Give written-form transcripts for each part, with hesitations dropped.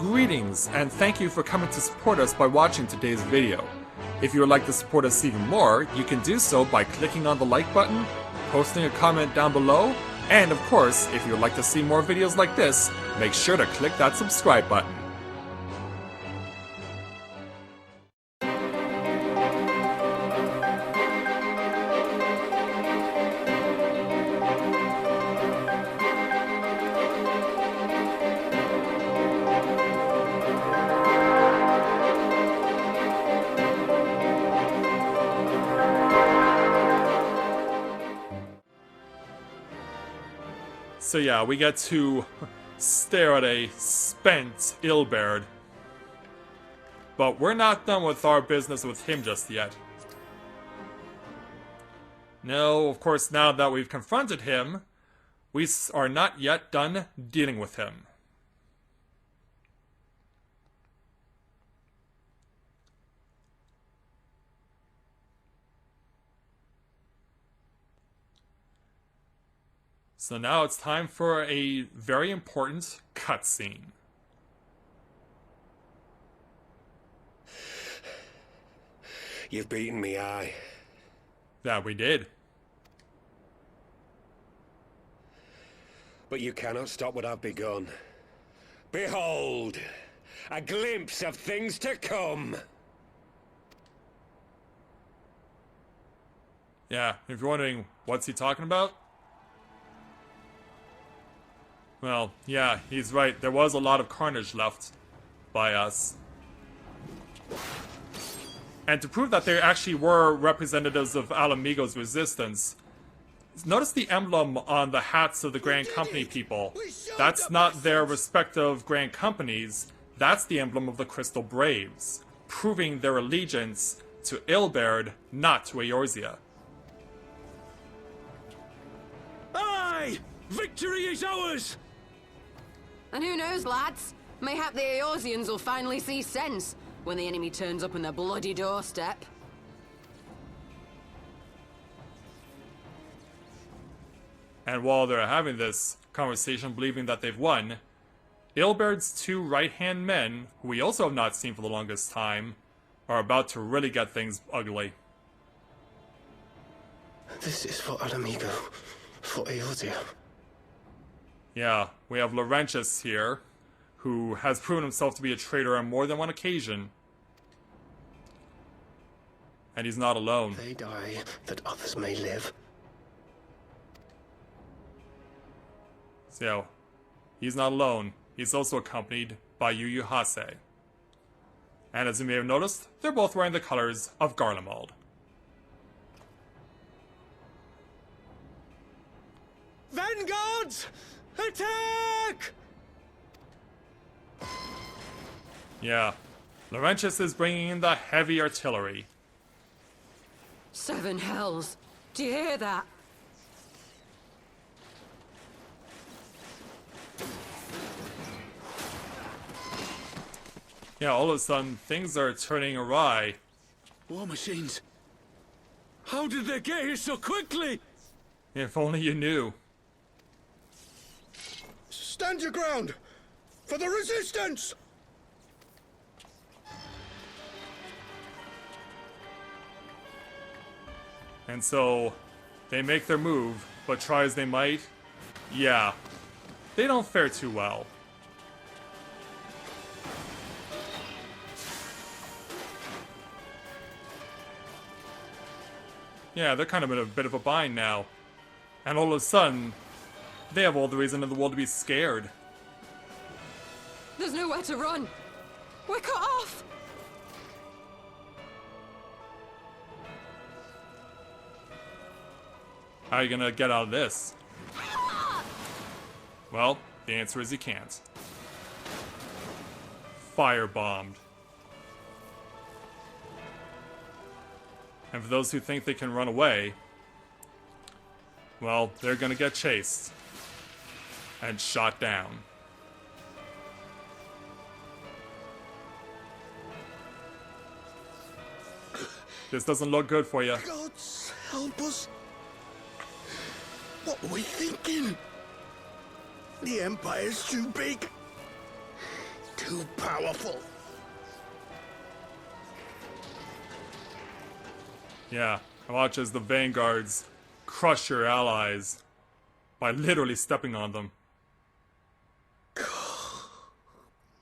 Greetings, and thank you for coming to support us by watching today's video. If you would like to support us even more, you can do so by clicking on the like button, posting a comment down below, and of course, if you would like to see more videos like this, make sure to click that subscribe button. So yeah, we get to stare at a spent Ilberd. But we're not done with our business with him just yet. No, of course, now that we've confronted him, we are not yet done dealing with him. So now it's time for a very important cutscene. You've beaten me, aye. That we did. But you cannot stop what I've begun. Behold, a glimpse of things to come. Yeah, if you're wondering, what's he talking about? Well, yeah, he's right. There was a lot of carnage left by us. And to prove that they actually were representatives of Alamigo's resistance, notice the emblem on the hats of the Grand Company people. That's not their respective Grand Companies. That's the emblem of the Crystal Braves, proving their allegiance to Ilberd, not to Eorzea. Aye! Victory is ours! And who knows, lads? Mayhap the Eorzeans will finally see sense when the enemy turns up on their bloody doorstep. And while they're having this conversation, believing that they've won, Ilberd's two right-hand men, who we also have not seen for the longest time, are about to really get things ugly. This is for Alamigo, for Eorzea. Yeah, we have Laurentius here, who has proven himself to be a traitor on more than one occasion. And he's not alone. They die that others may live. So, he's not alone. He's also accompanied by Yu Hase. And as you may have noticed, they're both wearing the colors of Garlemald. Vanguards! Attack! Yeah, Laurentius is bringing in the heavy artillery. Seven hells. Do you hear that? Yeah, all of a sudden, things are turning awry. War machines. How did they get here so quickly? If only you knew. Stand your ground! For the resistance! And so, they make their move, but try as they might, yeah, they don't fare too well. Yeah, they're kind of in a bit of a bind now. And all of a sudden, they have all the reason in the world to be scared. There's nowhere to run. We're cut off. How are you gonna get out of this? Well, the answer is you can't. Firebombed. And for those who think they can run away, well, they're gonna get chased. And shot down. This doesn't look good for you. Gods help us. What were we thinking? The Empire's too big. too powerful. Yeah, watch as the vanguards crush your allies by literally stepping on them.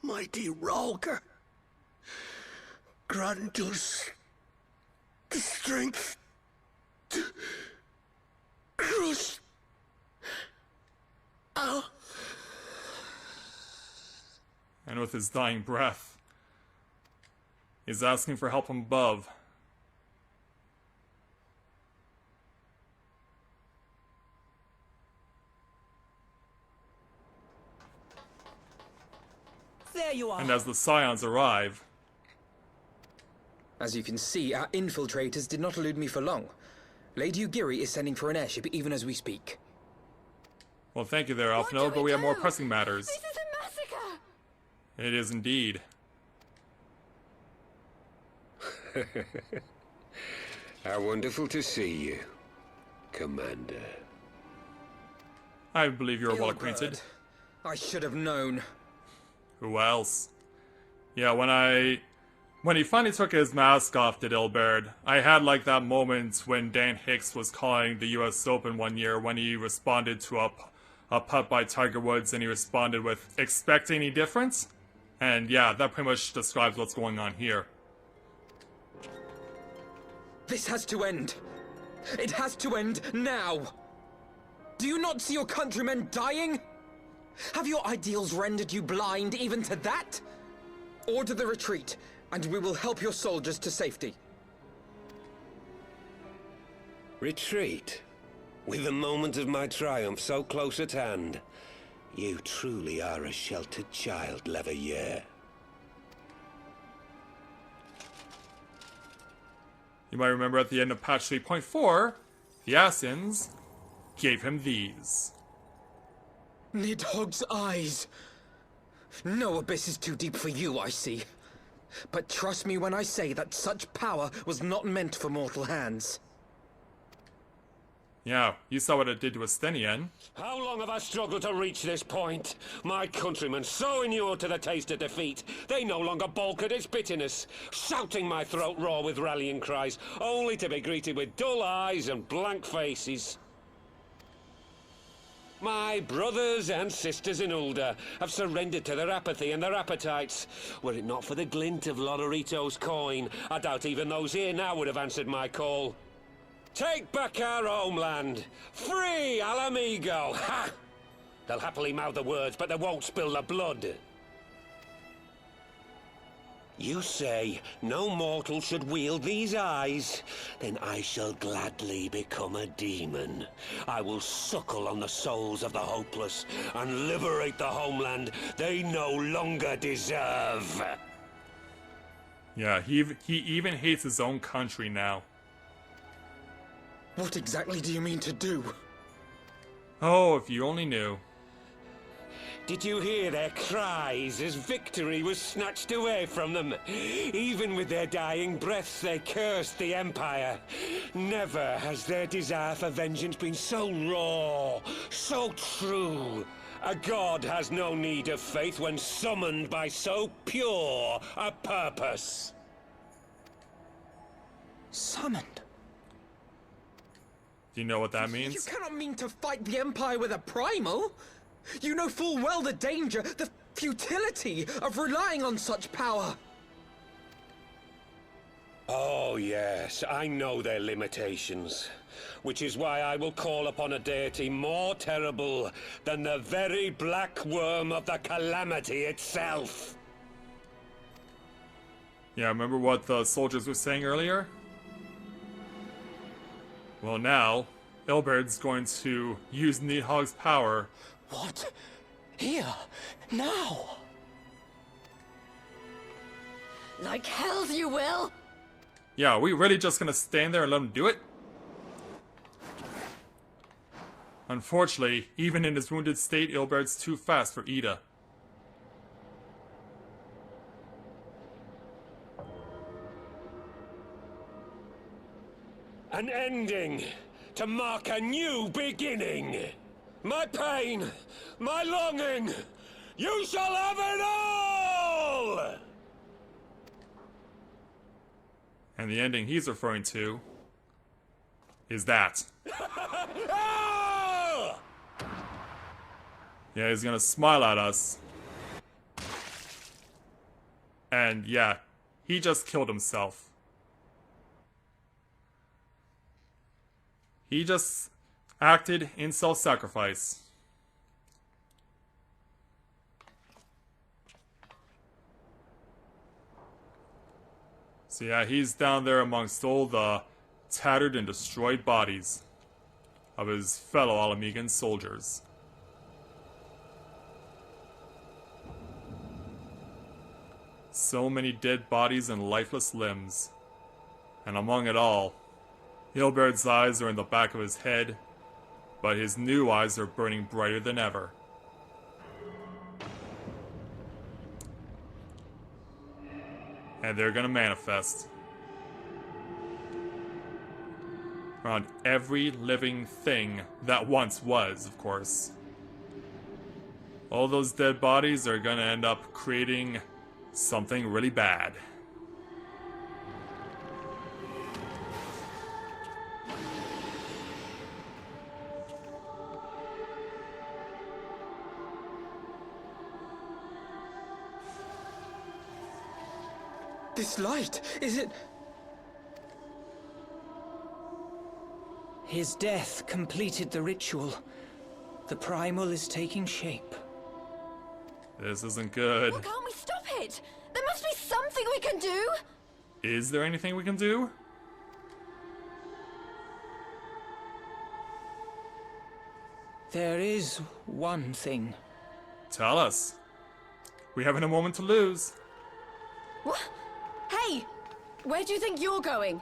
Mighty Rolger, grant us the strength to crush our... And with his dying breath, he's asking for help from above. There you are. And as the Scions arrive... As you can see, our infiltrators did not elude me for long. Lady Ugiri is sending for an airship even as we speak. Well, thank you there, Alphino, but we have more pressing matters. This is a massacre! It is indeed. How wonderful to see you, Commander. I believe you're well acquainted. Gilbert, I should have known. Who else? Yeah, when he finally took his mask off, did Ilberd, I had like that moment when Dan Hicks was calling the US Open one year when he responded to a putt by Tiger Woods and he responded with, expect any difference? And yeah, that pretty much describes what's going on here. This has to end. It has to end now. Do you not see your countrymen dying? Have your ideals rendered you blind even to that? Order the retreat, and we will help your soldiers to safety. Retreat? With the moment of my triumph so close at hand? You truly are a sheltered child, Leverrier. You might remember at the end of patch 3.4, the Assassins gave him these. Nidhogg's eyes. No abyss is too deep for you, I see. But trust me when I say that such power was not meant for mortal hands. Yeah, you saw what it did to Estenian. How long have I struggled to reach this point? My countrymen, so inured to the taste of defeat, they no longer balk at its bitterness, shouting my throat raw with rallying cries, only to be greeted with dull eyes and blank faces. My brothers and sisters in Ulda have surrendered to their apathy and their appetites. Were it not for the glint of Lodorito's coin, I doubt even those here now would have answered my call. Take back our homeland! Free Alamigo! Ha! They'll happily mouth the words, but they won't spill the blood. You say no mortal should wield these eyes? Then I shall gladly become a demon. I will suckle on the souls of the hopeless and liberate the homeland they no longer deserve. Yeah, he even hates his own country now. What exactly do you mean to do? Oh, if you only knew. Did you hear their cries as victory was snatched away from them? Even with their dying breaths, they cursed the Empire. Never has their desire for vengeance been so raw, so true. A god has no need of faith when summoned by so pure a purpose. Summoned? Do you know what that means? You cannot mean to fight the Empire with a primal! You know full well the danger, the futility of relying on such power! Oh yes, I know their limitations. Which is why I will call upon a deity more terrible than the very black worm of the calamity itself. Yeah, remember what the soldiers were saying earlier? Well now, Ilberd's going to use Nidhogg's power. What? Here? Now? Like hells you will! Yeah, are we really just gonna stand there and let him do it? Unfortunately, even in his wounded state, Ilberd's too fast for Ida. An ending to mark a new beginning. My pain, my longing, you shall have it all! And the ending he's referring to is that. Yeah, he's gonna smile at us. And yeah, he just killed himself. He just acted in self-sacrifice. So yeah, he's down there amongst all the tattered and destroyed bodies of his fellow Alamegan soldiers. So many dead bodies and lifeless limbs. And among it all, Hilbert's eyes are in the back of his head, but his new eyes are burning brighter than ever. And they're gonna manifest around every living thing that once was, of course. All those dead bodies are gonna end up creating something really bad. This light, is it? His death completed the ritual. The primal is taking shape. This isn't good. Well, can't we stop it? There must be something we can do! Is there anything we can do? There is one thing. Tell us. We haven't a moment to lose. What? Hey! Where do you think you're going?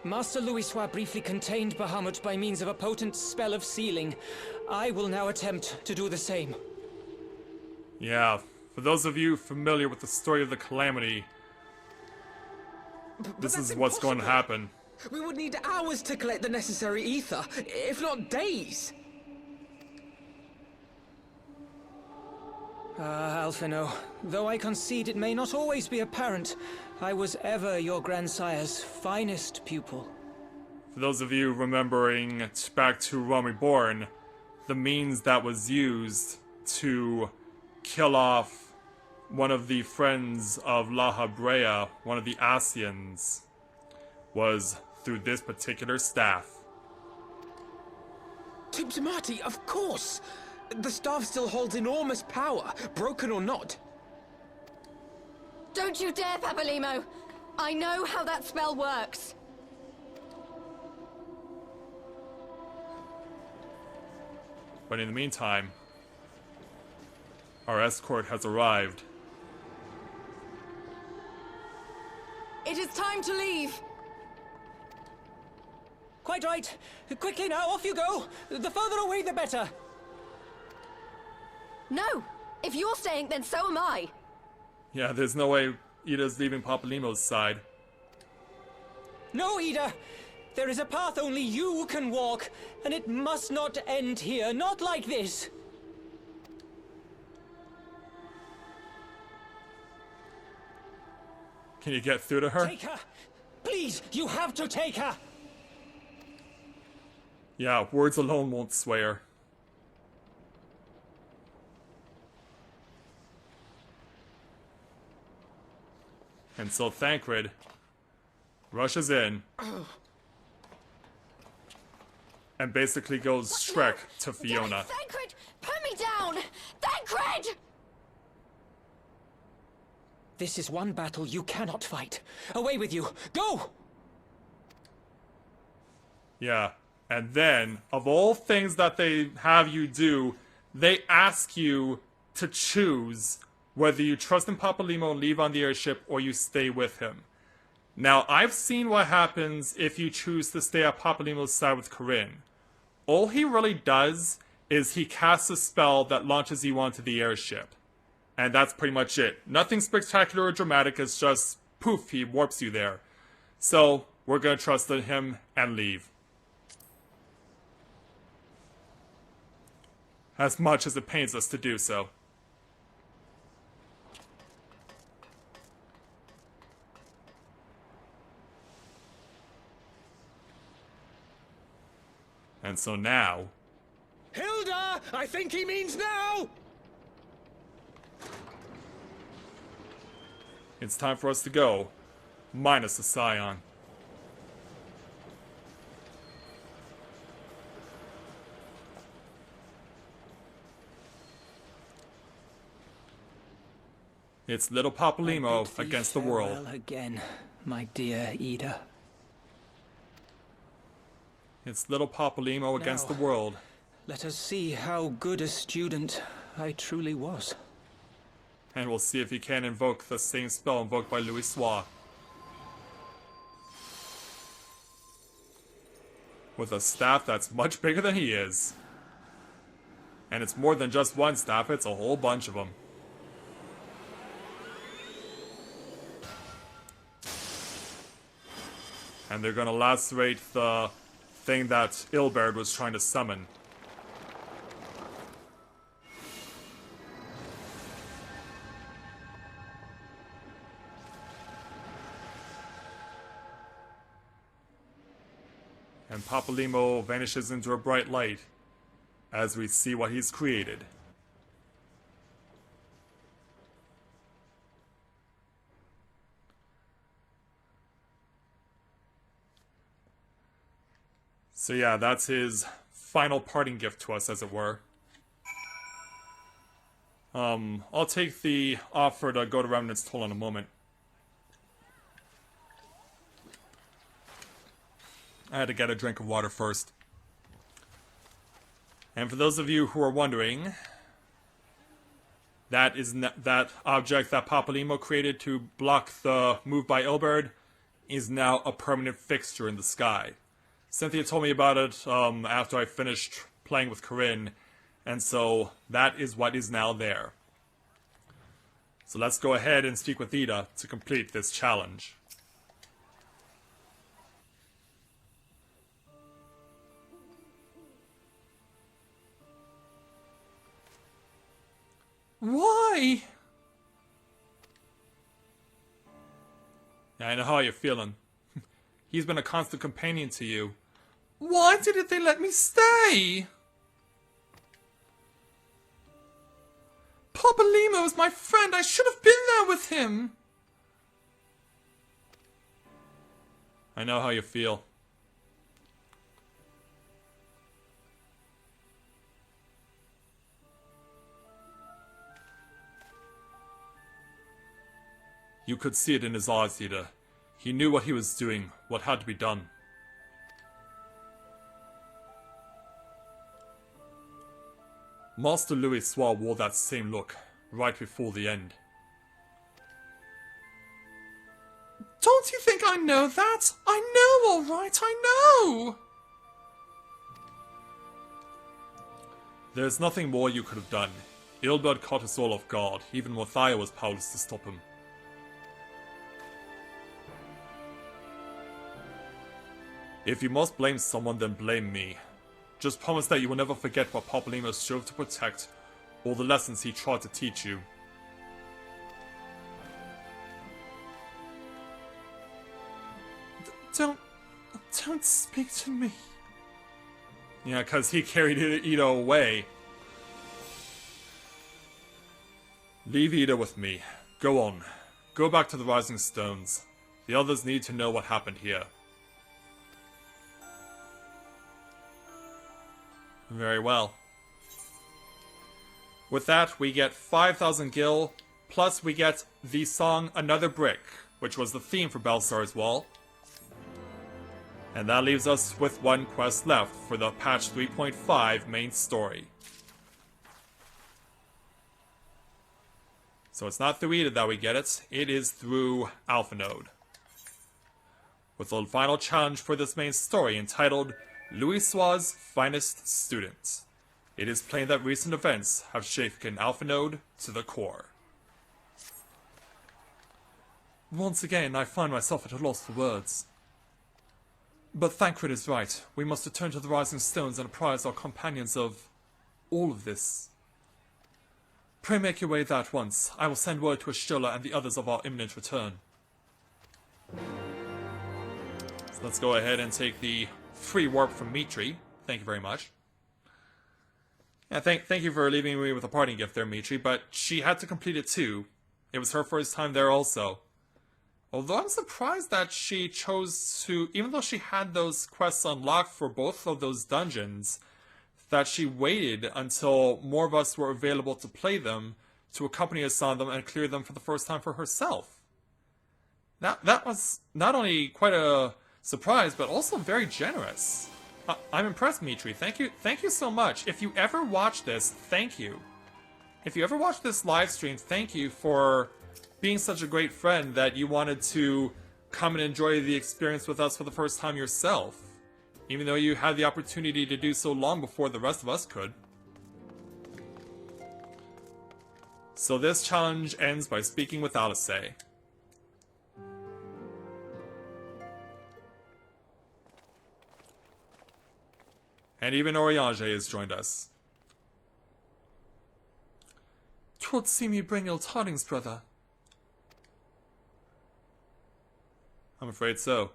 Master Louisoix briefly contained Bahamut by means of a potent spell of sealing. I will now attempt to do the same. Yeah, for those of you familiar with the story of the Calamity, this is what's going to happen. We would need hours to collect the necessary ether, if not days. Alphino, though I concede it may not always be apparent, I was ever your grandsire's finest pupil. For those of you remembering back to Realm Reborn, the means that was used to kill off one of the friends of La Habrea, one of the Scions, was through this particular staff. Tipsamati, of course! The staff still holds enormous power, broken or not. Don't you dare, Papalymo! I know how that spell works! But in the meantime, our escort has arrived. It is time to leave! Quite right. Quickly now, off you go. The further away, the better. No! If you're staying, then so am I! Yeah, there's no way Ida's leaving Papalymo's side. No, Ida! There is a path only you can walk, and it must not end here, not like this! Can you get through to her? Take her! Please, you have to take her! Yeah, words alone won't sway her. And so Thancred rushes in and basically goes Shrek to Fiona. Thancred! Put me down! Thancred! This is one battle you cannot fight. Away with you! Go! Yeah, and then, of all things that they have you do, they ask you to choose whether you trust in Papalymo and leave on the airship or you stay with him. Now, I've seen what happens if you choose to stay at Papalymo's side with Corinne. All he really does is he casts a spell that launches you onto the airship. And that's pretty much it. Nothing spectacular or dramatic, it's just poof, he warps you there. So, we're gonna trust in him and leave. As much as it pains us to do so. And so now... Hilda! I think he means now! It's time for us to go. Minus the Scion. It's little Papalymo against the world. Farewell again, my dear Ida. It's little Papalymo against the world. Let us see how good a student I truly was. And we'll see if he can invoke the same spell invoked by Louisoix. With a staff that's much bigger than he is. And it's more than just one staff, it's a whole bunch of them. And they're gonna lacerate the thing that Ilberd was trying to summon. And Papalymo vanishes into a bright light as we see what he's created. So yeah, that's his final parting gift to us, as it were. I'll take the offer to go to Remnant's Toll in a moment. I had to get a drink of water first. And for those of you who are wondering, that is that object that Papalymo created to block the move by Ilberd is now a permanent fixture in the sky. Cynthia told me about it after I finished playing with Corinne, and so that is what is now there. So let's go ahead and speak with Ida to complete this challenge. Why? Yeah, I know how you're feeling. He's been a constant companion to you. Why didn't they let me stay? Papalymo is my friend. I should have been there with him. I know how you feel. You could see it in his eyes, Ida. He knew what he was doing, what had to be done. Master Louisoix wore that same look, right before the end. Don't you think I know that? I know, alright, I know! There's nothing more you could have done. Ilberd caught us all off guard, even Mathia was powerless to stop him. If you must blame someone, then blame me. Just promise that you will never forget what Papalymo strove to protect, or the lessons he tried to teach you. Don't speak to me. Yeah, because he carried Ida away. Leave Ida with me. Go on. Go back to the Rising Stones. The others need to know what happened here. Very well. With that, we get 5,000 gil, plus we get the song Another Brick, which was the theme for Belsar's Wall. And that leaves us with one quest left for the patch 3.5 main story. So it's not through Ida that we get it, it is through Alpha Node. With the final challenge for this main story entitled Louisoix's Finest Student. It is plain that recent events have shaken Alpha Node to the core. Once again, I find myself at a loss for words. But Thancred is right. We must return to the Rising Stones and apprise our companions of all of this. Pray make your way there at once. I will send word to Ashola and the others of our imminent return. So let's go ahead and take the free warp from Mitri. Thank you very much. Yeah, thank you for leaving me with a parting gift there, Mitri, but she had to complete it too. It was her first time there also. Although I'm surprised that she chose to, even though she had those quests unlocked for both of those dungeons, that she waited until more of us were available to play them, to accompany us on them and clear them for the first time for herself. That was not only quite a surprise, but also very generous. I'm impressed, Mitri. Thank you so much. If you ever watch this, thank you. If you ever watch this live stream, thank you for being such a great friend that you wanted to come and enjoy the experience with us for the first time yourself, even though you had the opportunity to do so long before the rest of us could. So this challenge ends by speaking with Alice. And even Oriange has joined us. 'Twould seem you bring ill tidings, brother. I'm afraid so.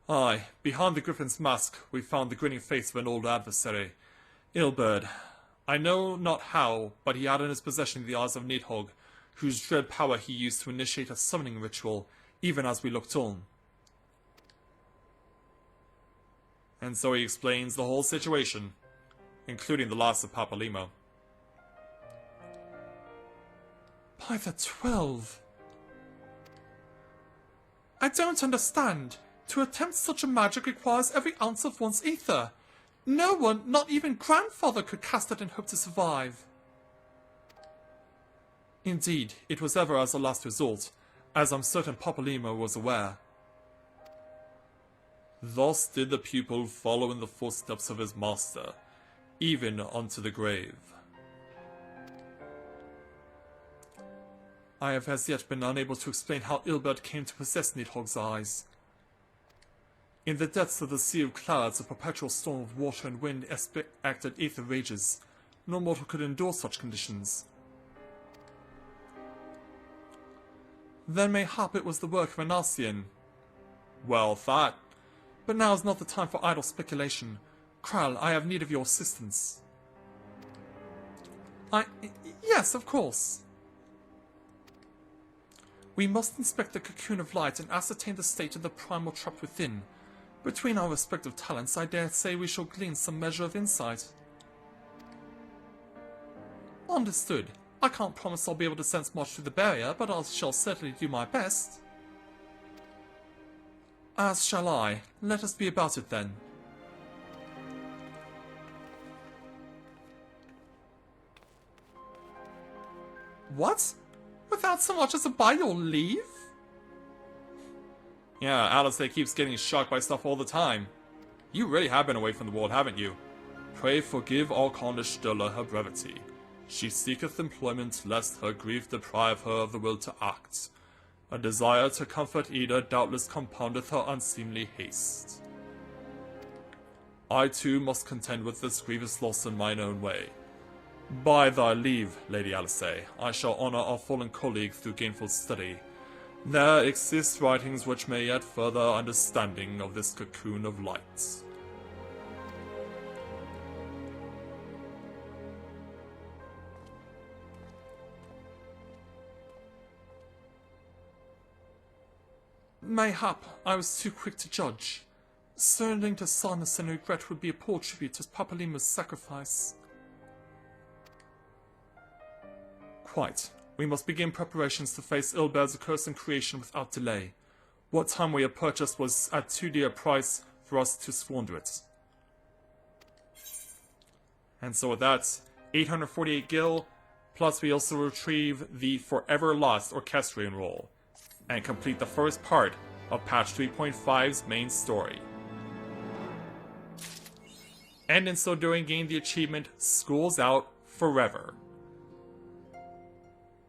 Aye, behind the Griffin's mask we found the grinning face of an old adversary. Ilberd. I know not how, but he had in his possession the eyes of Nidhogg, whose dread power he used to initiate a summoning ritual, even as we looked on. And so he explains the whole situation, including the loss of Papalymo. By the 12! I don't understand. To attempt such a magic requires every ounce of one's ether. No one, not even grandfather, could cast it and hope to survive. Indeed, it was ever as a last resort, as I'm certain Papalymo was aware. Thus did the pupil follow in the footsteps of his master, even unto the grave. I have as yet been unable to explain how Ilberd came to possess Nidhogg's eyes. In the depths of the sea of clouds, a perpetual storm of water and wind acted ether rages. No mortal could endure such conditions. Then mayhap it was the work of an Ascian. Well thought. But now is not the time for idle speculation. Kral, I have need of your assistance. Yes, of course. We must inspect the cocoon of light and ascertain the state of the primal trapped within. Between our respective talents, I dare say we shall glean some measure of insight. Understood. I can't promise I'll be able to sense much through the barrier, but I shall certainly do my best. As shall I. Let us be about it then. What? Without so much as a by your leave? Yeah, Alice keeps getting shocked by stuff all the time. You really have been away from the world, haven't you? Pray forgive Archonish Stella her brevity. She seeketh employment lest her grief deprive her of the will to act. A desire to comfort Ida doubtless compoundeth her unseemly haste. I too must contend with this grievous loss in mine own way. By thy leave, Lady Alice, I shall honour our fallen colleague through gainful study. There exist writings which may add further understanding of this cocoon of light. Mayhap I was too quick to judge. Surrendering to sadness and regret would be a poor tribute to Papalymo's sacrifice. Quite. We must begin preparations to face Ilberd's accursed creation without delay. What time we have purchased was at too dear a price for us to squander it. And so with that, 848 gil, plus we also retrieve the Forever Lost Orchestrion role, and complete the first part of patch 3.5's main story. And in so doing gain the achievement School's Out Forever.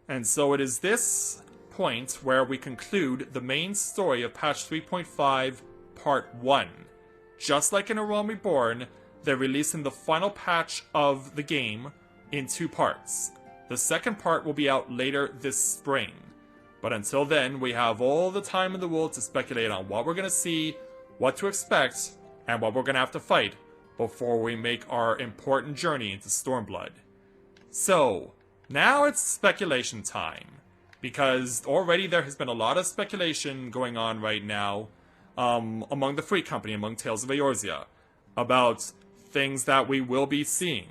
And so it is this point where we conclude the main story of patch 3.5 part 1. Just like in A Realm Reborn, they're releasing the final patch of the game in 2 parts. The second part will be out later this spring. But until then, we have all the time in the world to speculate on what we're going to see, what to expect, and what we're going to have to fight before we make our important journey into Stormblood. So, now it's speculation time, because already there has been a lot of speculation going on right now among the Free Company, among Tales of Eorzea, about things that we will be seeing.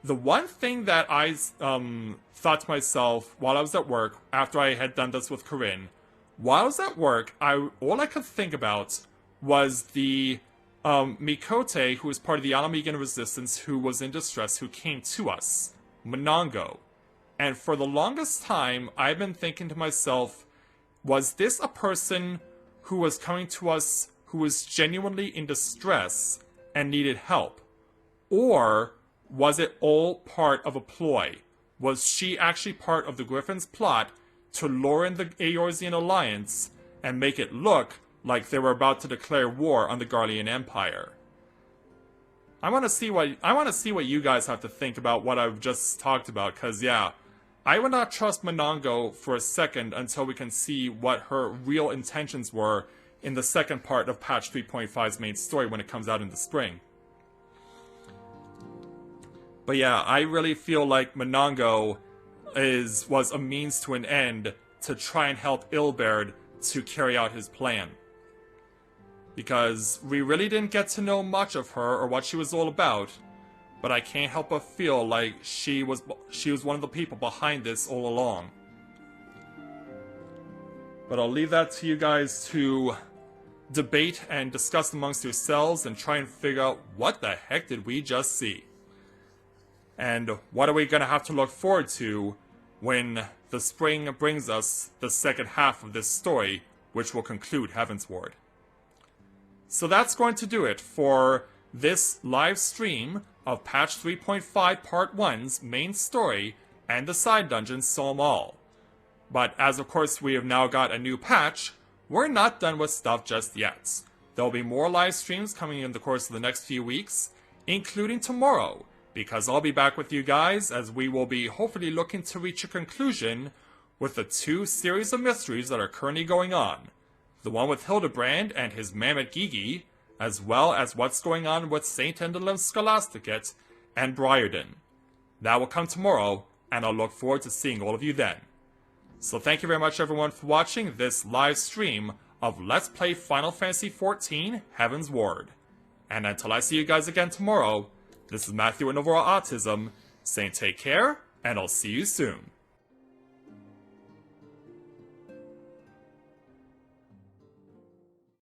The one thing that I thought to myself while I was at work, after I had done this with Corinne, while I was at work, all I could think about was the Mikote, who was part of the Alamegan resistance, who was in distress, who came to us, Monongo. And for the longest time, I've been thinking to myself, was this a person who was coming to us who was genuinely in distress and needed help? Or was it all part of a ploy? Was she actually part of the Griffin's plot to lure in the Eorzean alliance and make it look like they were about to declare war on the Garlean Empire? I want to see what you guys have to think about what I've just talked about, because yeah, I would not trust Monongo for a second until we can see what her real intentions were in the second part of Patch 3.5's main story when it comes out in the spring. But yeah, I really feel like Monongo was a means to an end to try and help Ilberd to carry out his plan. Because we really didn't get to know much of her or what she was all about, but I can't help but feel like she was one of the people behind this all along. But I'll leave that to you guys to debate and discuss amongst yourselves and try and figure out what the heck did we just see. And what are we going to have to look forward to when the spring brings us the second half of this story, which will conclude Heavensward. So that's going to do it for this live stream of Patch 3.5 Part 1's main story and the side dungeons Psalm All. But as of course we have now got a new patch, we're not done with stuff just yet. There'll be more live streams coming in the course of the next few weeks, including tomorrow, because I'll be back with you guys as we will be hopefully looking to reach a conclusion with the two series of mysteries that are currently going on. The one with Hildebrand and his Mammoth Gigi, as well as what's going on with St. Endelim's Scholasticate and Briarden. That will come tomorrow, and I'll look forward to seeing all of you then. So thank you very much everyone for watching this live stream of Let's Play Final Fantasy XIV Heavensward. And until I see you guys again tomorrow, this is Matthew with Novora Autism, saying take care, and I'll see you soon.